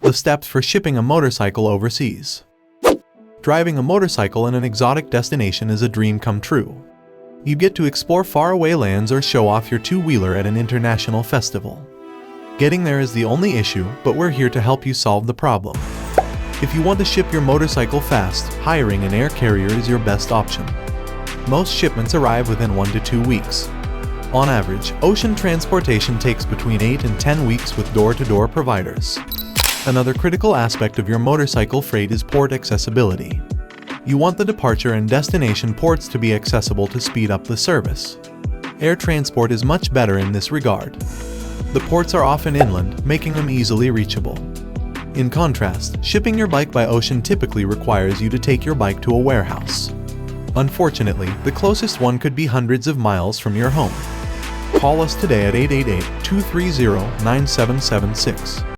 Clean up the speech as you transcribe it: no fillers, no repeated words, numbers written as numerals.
The steps for shipping a motorcycle overseas. Driving a motorcycle in an exotic destination is a dream come true. You get to explore faraway lands or show off your two-wheeler at an international festival. Getting there is the only issue, but we're here to help you solve the problem. If you want to ship your motorcycle fast, hiring an air carrier is your best option. Most shipments arrive within 1 to 2 weeks. On average, ocean transportation takes between 8 and 10 weeks with door-to-door providers. Another critical aspect of your motorcycle freight is port accessibility. You want the departure and destination ports to be accessible to speed up the service. Air transport is much better in this regard. The ports are often inland, making them easily reachable. In contrast, shipping your bike by ocean typically requires you to take your bike to a warehouse. Unfortunately, the closest one could be hundreds of miles from your home. Call us today at 888-230-9776.